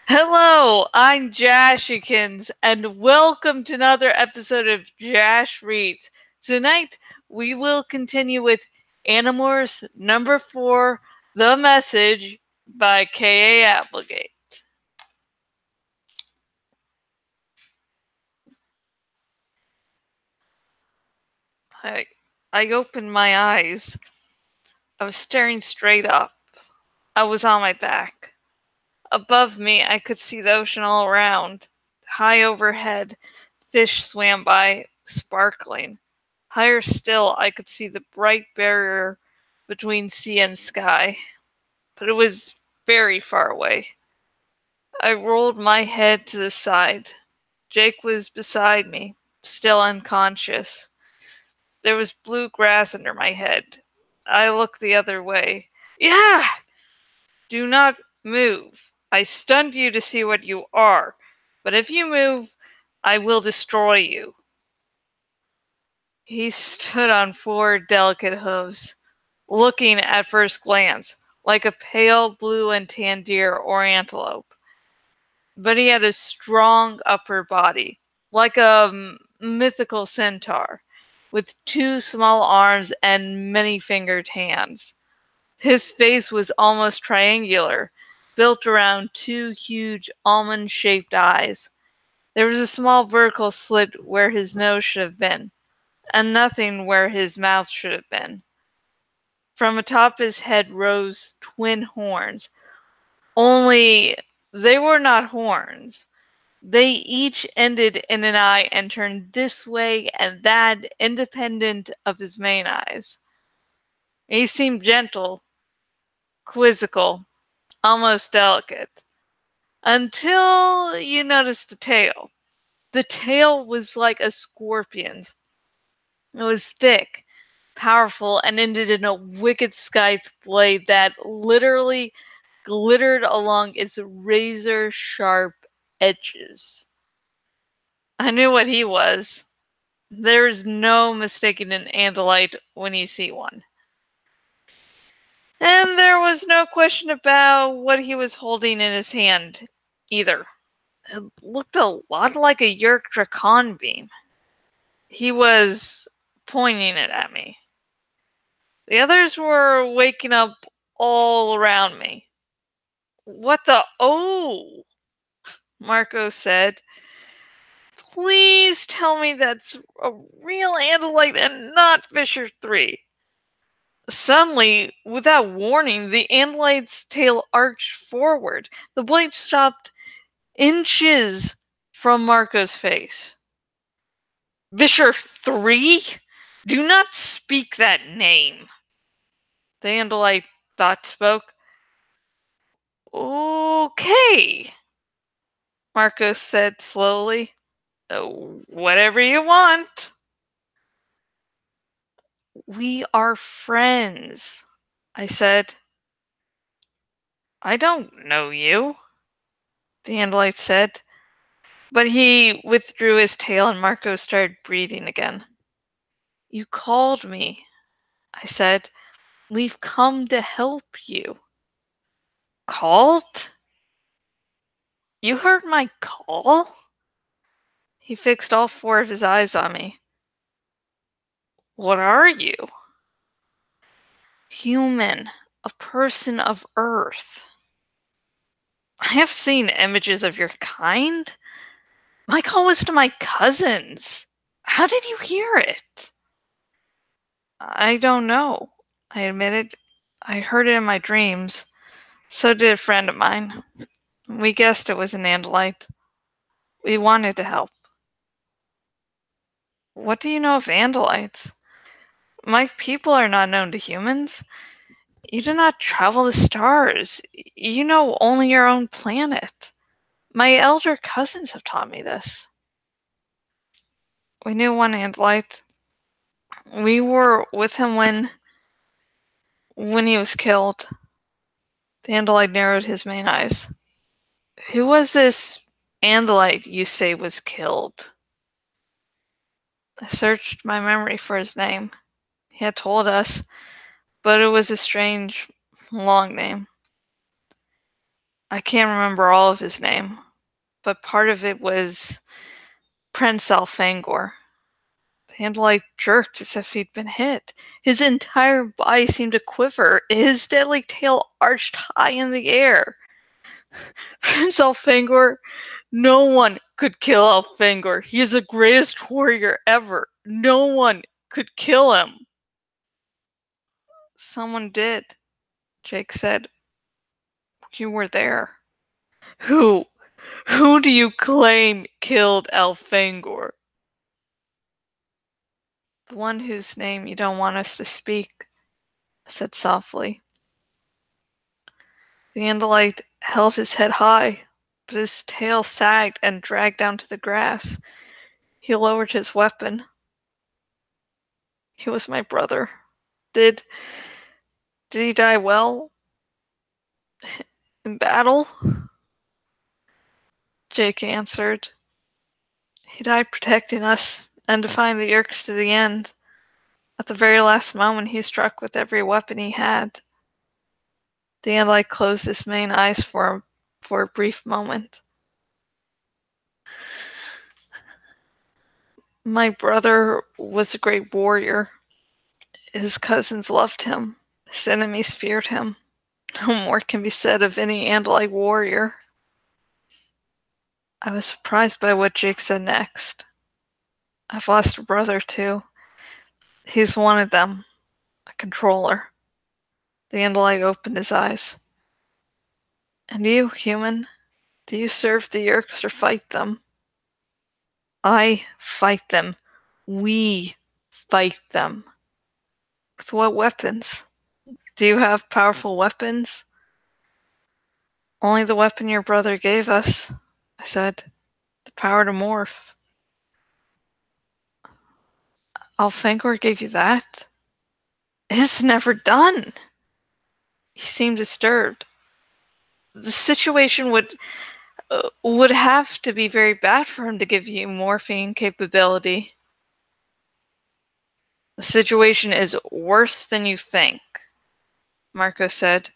Hello, I'm Jashikins, and welcome to another episode of Jash Reads. Tonight, we will continue with Animorphs number 4, The Message by K.A. Applegate. I, I opened my eyes. I was staring straight up. I was on my back. Above me, I could see the ocean all around. High overhead, fish swam by, sparkling. Higher still, I could see the bright barrier between sea and sky, but it was very far away. I rolled my head to the side. Jake was beside me, still unconscious. There was blue grass under my head. I looked the other way. Yeah! Do not move. I stunned you to see what you are, but if you move, I will destroy you. He stood on four delicate hooves, looking at first glance like a pale blue and tan deer or antelope. But he had a strong upper body, like a mythical centaur, with two small arms and many-fingered hands. His face was almost triangular, built around two huge almond-shaped eyes. There was a small vertical slit where his nose should have been, and nothing where his mouth should have been. From atop his head rose twin horns, only they were not horns. They each ended in an eye and turned this way and that, independent of his main eyes. He seemed gentle, quizzical, almost delicate, until you noticed the tail. The tail was like a scorpion's. It was thick, powerful, and ended in a wicked scythe blade that literally glittered along its razor-sharp edges. I knew what he was. There is no mistaking an Andalite when you see one. And there was no question about what he was holding in his hand, either. It looked a lot like a Yerk Dracon beam. He was pointing it at me. The others were waking up all around me. What the? Oh! Marco said. Please tell me that's a real Andalite and not Fisher 3. Suddenly, without warning, the Andalite's tail arched forward. The blade stopped inches from Marco's face. Fisher 3? Do not speak that name. The Andalite thought spoke. Okay, Marcos said slowly. Whatever you want. We are friends, I said. I don't know you, the Andalite said. But he withdrew his tail and Marco started breathing again. You called me, I said. We've come to help you. Called? You heard my call? He fixed all four of his eyes on me. What are you? Human, a person of Earth. I have seen images of your kind. My call was to my cousins. How did you hear it? I don't know, I admitted. I heard it in my dreams. So did a friend of mine. We guessed it was an Andalite. We wanted to help. What do you know of Andalites? My people are not known to humans. You do not travel the stars. You know only your own planet. My elder cousins have taught me this. We knew one Andalite. We were with him when he was killed. The Andalite narrowed his main eyes. Who was this Andalite you say was killed? I searched my memory for his name. He had told us, but it was a strange, long name. I can't remember all of his name, but part of it was Prince Alfangor. The Andalite jerked as if he'd been hit. His entire body seemed to quiver, his deadly tail arched high in the air. Prince Alfangor, no one could kill Alfangor. He is the greatest warrior ever. No one could kill him. Someone did, Jake said. You were there. Who? Who do you claim killed Alfangor? The one whose name you don't want us to speak, I said softly. The Andalite held his head high, but his tail sagged and dragged down to the grass. He lowered his weapon. He was my brother. Did he die well? In battle? Jake answered. He died protecting us and defying the Yerks to the end. At the very last moment, he struck with every weapon he had. The Andalite closed his main eyes for a brief moment. My brother was a great warrior. His cousins loved him. His enemies feared him. No more can be said of any Andalite warrior. I was surprised by what Jake said next. I've lost a brother, too. He's one of them. A controller. The Andalite opened his eyes. And you, human? Do you serve the Yerks or fight them? I fight them. We fight them. With what weapons? Do you have powerful weapons? Only the weapon your brother gave us, I said. The power to morph. Alfangor gave you that? It's never done. He seemed disturbed. The situation would have to be very bad for him to give you morphine capability. The situation is worse than you think, Marco said.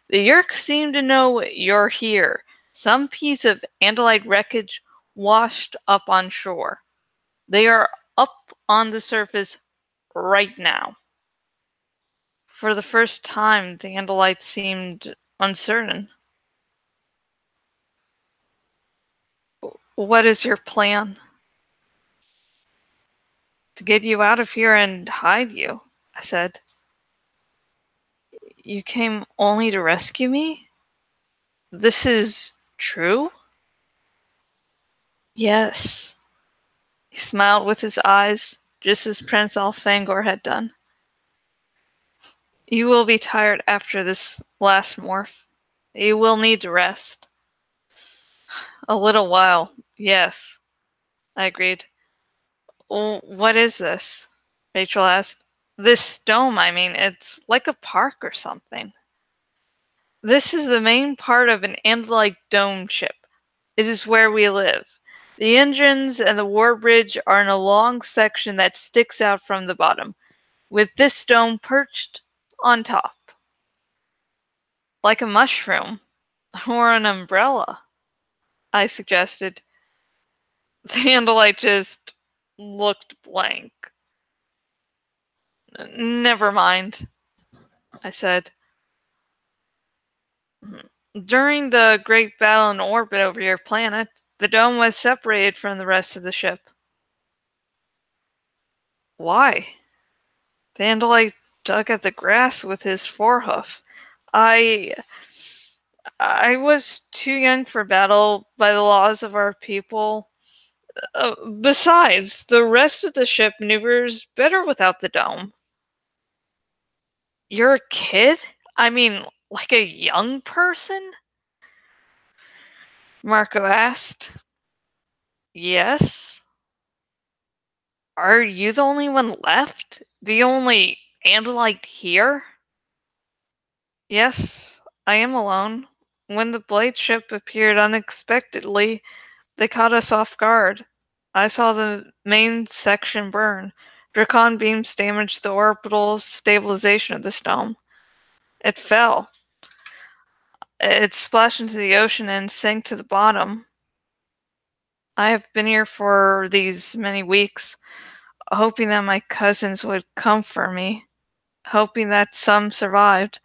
The Yerks seem to know you're here. Some piece of Andalite wreckage washed up on shore. They are up on the surface right now. For the first time, the Andalite seemed uncertain. What is your plan? To get you out of here and hide you, I said. You came only to rescue me? This is true? Yes. He smiled with his eyes, just as Prince Alfangor had done. You will be tired after this last morph. You will need to rest. A little while, yes, I agreed. What is this? Rachel asked. This dome, I mean, it's like a park or something. This is the main part of an Andalite dome ship. It is where we live. The engines and the war bridge are in a long section that sticks out from the bottom, with this dome perched on top. Like a mushroom, or an umbrella, I suggested. The Andalite just looked blank. Never mind, I said. During the great battle in orbit over your planet, the dome was separated from the rest of the ship. Why? The Andalite dug at the grass with his forehoof. I was too young for battle by the laws of our people. Besides, the rest of the ship maneuvers better without the dome. You're a kid? I mean, like a young person? Marco asked. Yes. Are you the only one left? The only Andalite here? Yes, I am alone. When the Blade ship appeared unexpectedly, they caught us off guard. I saw the main section burn. Dracon beams damaged the orbital stabilization of the dome. It fell. It splashed into the ocean and sank to the bottom. I have been here for these many weeks, hoping that my cousins would come for me, hoping that some survived.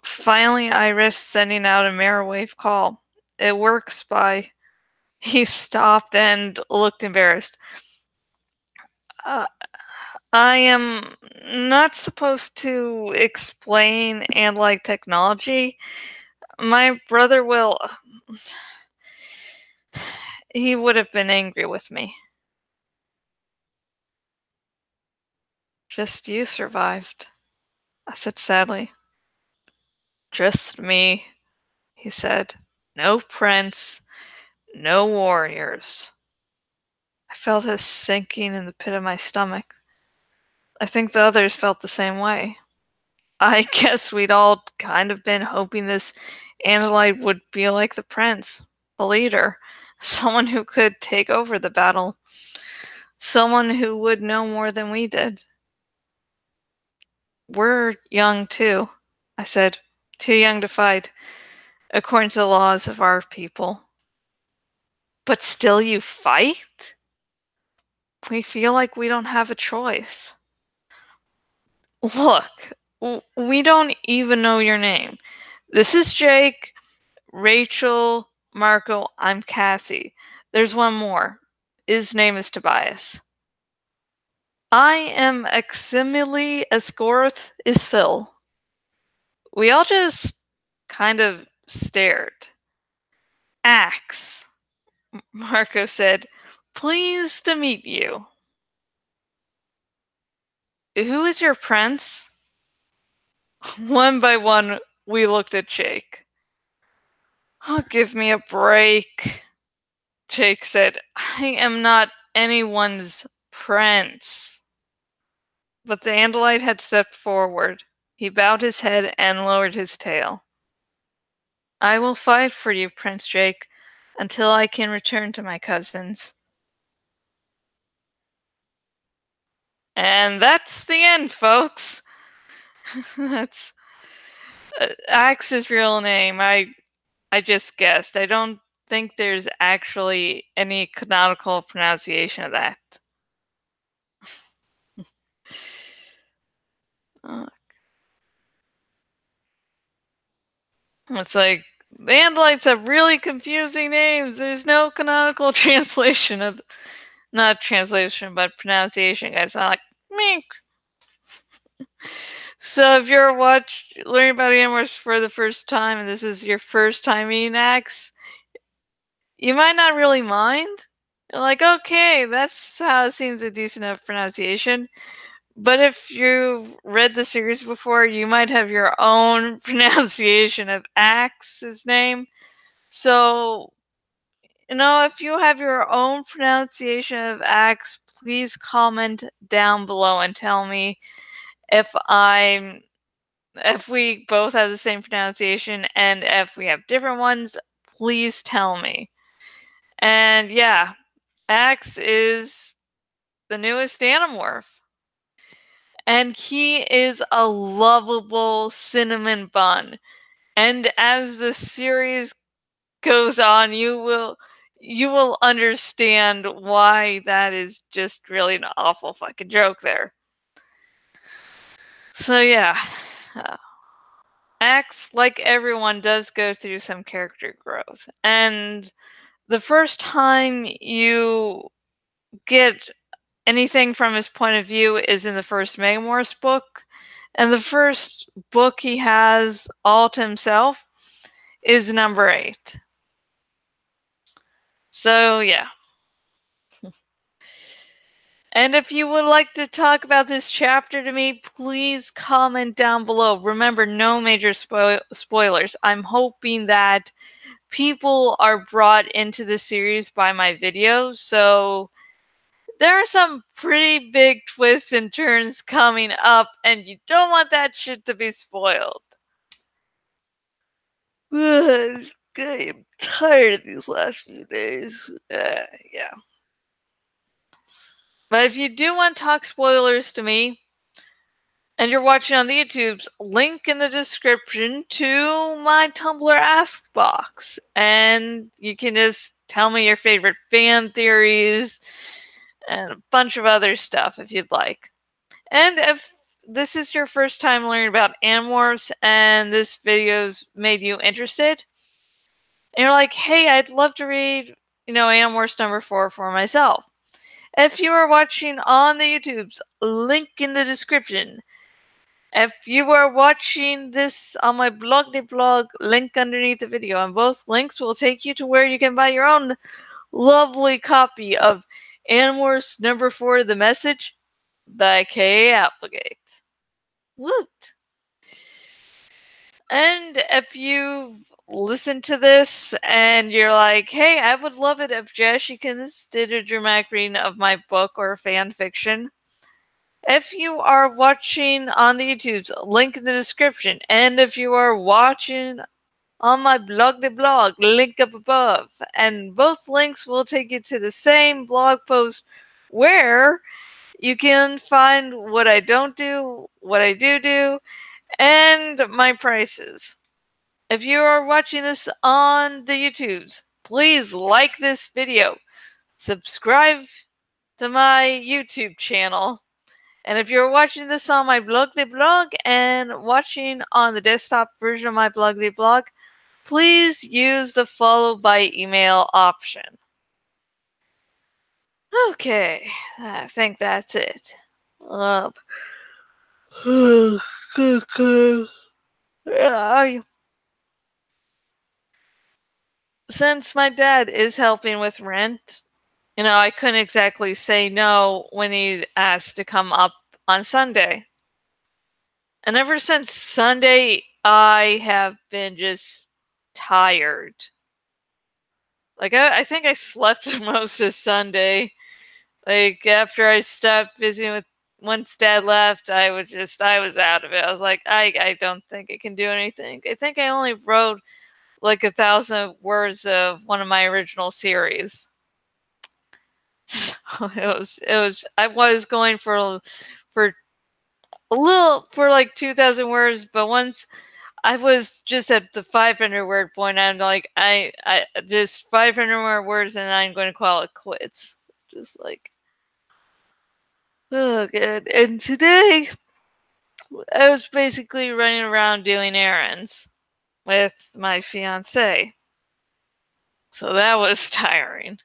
Finally, I risked sending out a mirror wave call. It works by. He stopped and looked embarrassed. Uh, I am not supposed to explain and like technology. My brother will. He would have been angry with me. Just you survived, I said sadly. Just me, he said. No prince, no warriors. I felt a sinking in the pit of my stomach. I think the others felt the same way. I guess we'd all kind of been hoping this Andalite would be like the prince, a leader, someone who could take over the battle, someone who would know more than we did. We're young too, I said, too young to fight, according to the laws of our people. But still you fight? We feel like we don't have a choice. Look, we don't even know your name. This is Jake, Rachel, Marco, I'm Cassie. There's one more. His name is Tobias. I am Aximili Escorth Ithil. We all just kind of stared. Axe, Marco said. Pleased to meet you. Who is your prince? One by one, we looked at Jake. Oh, give me a break, Jake said. I am not anyone's prince. But the Andalite had stepped forward. He bowed his head and lowered his tail. I will fight for you, Prince Jake, until I can return to my cousins. And that's the end, folks. That's Axe's real name. I just guessed. I don't think there's actually any canonical pronunciation of that. It's like the Andalites have really confusing names. There's no canonical translation of, not translation, but pronunciation guide. So I'm like, mink. So if you're learning about Animorphs for the first time, and this is your first time eating Axe, you might not really mind. You're like, okay, that's how it seems a decent enough pronunciation. But if you've read the series before, you might have your own pronunciation of Axe's name. So, if you have your own pronunciation of Axe, please comment down below and tell me if we both have the same pronunciation, and if we have different ones, please tell me. And yeah, Axe is the newest Animorph. And he is a lovable cinnamon bun. And as the series goes on, you will understand why that is just really an awful fucking joke there. So yeah, Axe, like everyone, does go through some character growth. And the first time you get anything from his point of view is in the first Megamorphs book. And the first book he has all to himself is number 8. So, yeah. And if you would like to talk about this chapter to me, please comment down below. Remember, no major spoilers. I'm hoping that people are brought into the series by my video, so there are some pretty big twists and turns coming up, and you don't want that shit to be spoiled. I'm tired of these last few days. Yeah. But if you do want to talk spoilers to me, and you're watching on the YouTubes, link in the description to my Tumblr Ask box. And you can just tell me your favorite fan theories and a bunch of other stuff if you'd like. And if this is your first time learning about Animorphs and this video's made you interested, and you're like, hey, I'd love to read, Animorphs number 4 for myself. If you are watching on the YouTubes, link in the description. If you are watching this on my blog, link underneath the video, and both links will take you to where you can buy your own lovely copy of Animorphs number 4, The Message by K. Applegate. Woot! And if you've listened to this and you're like, hey, I would love it if Jash did a dramatic reading of my book or fan fiction. If you are watching on the YouTubes, link in the description. And if you are watching on my blog, link up above. And both links will take you to the same blog post where you can find what I don't do, what I do, and my prices. If you are watching this on the YouTubes, please like this video, subscribe to my YouTube channel. And if you're watching this on my blog and watching on the desktop version of my blog, please use the follow by email option. Okay, I think that's it. Since my dad is helping with rent, I couldn't exactly say no when he asked to come up on Sunday. And ever since Sunday, I have been just tired. Like, I think I slept most of Sunday. Like, after I stopped visiting with, once Dad left, I was out of it. I was like, I don't think I can do anything. I think I only wrote like 1,000 words of one of my original series. So I was going for a little, for like 2,000 words, but once I was just at the 500 word point, I'm like, I just 500 more words and I'm going to call it quits. Just like, oh good. And today, I was basically running around doing errands with my fiance. So that was tiring.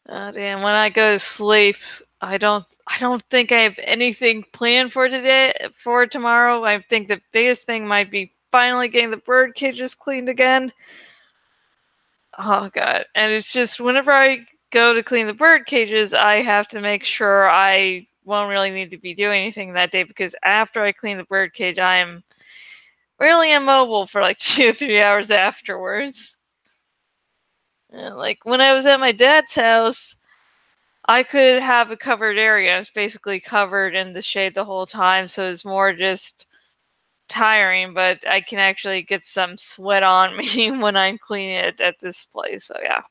Damn, when I go to sleep, I don't think I have anything planned for tomorrow. I think the biggest thing might be finally getting the bird cages cleaned again. Oh god. And it's just whenever I go to clean the bird cages, I have to make sure I won't really need to be doing anything that day, because after I clean the bird cage, I'm really immobile for like 2-3 hours afterwards. Like when I was at my dad's house, I could have a covered area. It's basically covered in the shade the whole time, so it's more just tiring, but I can actually get some sweat on me when I'm cleaning it at this place, so yeah.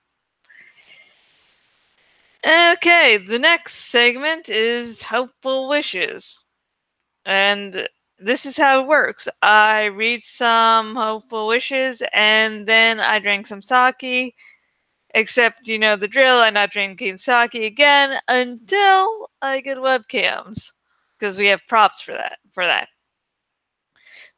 Okay, the next segment is Hopeful Wishes. And this is how it works. I read some hopeful wishes, and then I drink some sake. Except, you know the drill, I'm not drinking sake again until I get webcams. Because we have props for that.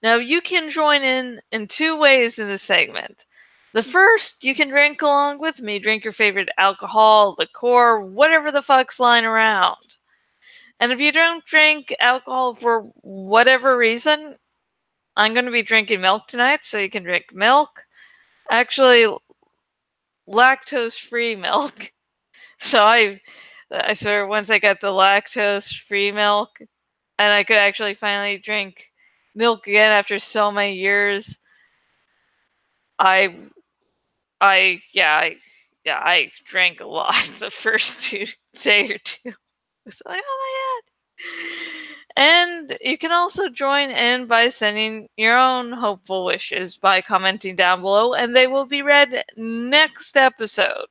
Now, you can join in 2 ways in this segment. The first, you can drink along with me. Drink your favorite alcohol, liqueur, whatever the fuck's lying around. And if you don't drink alcohol for whatever reason, I'm going to be drinking milk tonight, so you can drink milk. Actually, lactose-free milk. So I swear, once I got the lactose-free milk, and I could actually finally drink milk again after so many years, I drank a lot the first day or two. It's like, oh my god. And you can also join in by sending your own hopeful wishes by commenting down below, and they will be read next episode.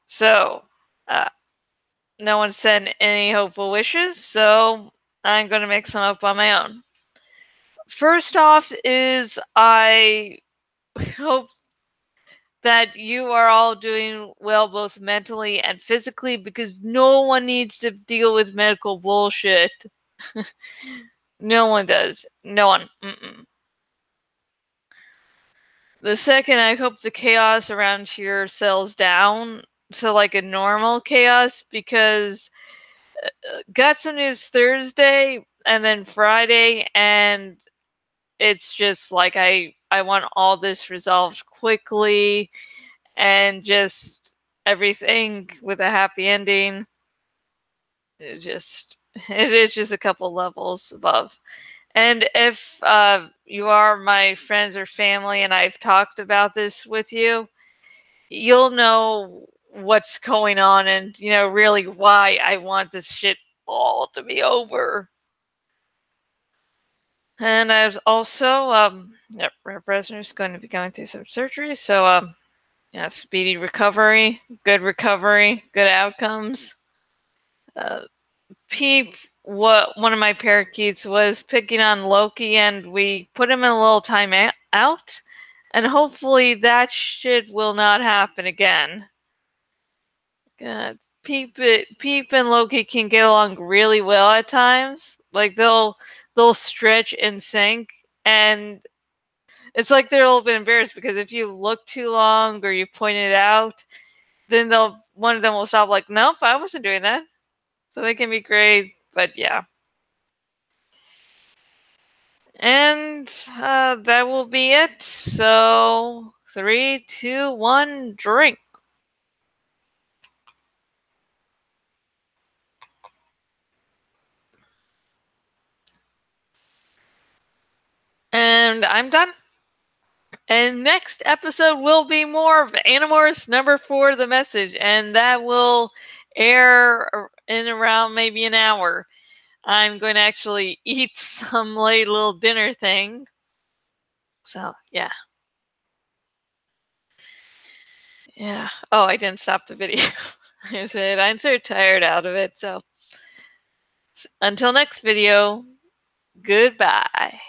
So, no one sent any hopeful wishes, so I'm going to make some up on my own. First off is I hope that you are all doing well both mentally and physically, because no one needs to deal with medical bullshit. No one does. No one. The second, I hope the chaos around here settles down to like a normal chaos, because got some news Thursday and then Friday, and it's just like I want all this resolved quickly and just everything with a happy ending. It is just a couple levels above. And if you are my friends or family and I've talked about this with you, you'll know what's going on and, you know, really why I want this shit all to be over. And I've also, Rev Resner's going to be going through some surgery, so, speedy recovery, good outcomes. Peep, what one of my parakeets was picking on Loki, and we put him in a little time out, and hopefully that shit will not happen again. God, Peep and Loki can get along really well at times. Like they'll stretch and sync, and it's like they're a little bit embarrassed because if you look too long or you point it out, then one of them will stop. Like, nope, I wasn't doing that. So they can be great, but yeah. And that will be it. So 3, 2, 1, drink. And I'm done. And next episode will be more of Animorphs number 4, The Message, and that will air in around maybe an hour. I'm going to actually eat some late little dinner thing. So, yeah. Yeah. Oh, I didn't stop the video. I said I'm so tired out of it. So, until next video, goodbye.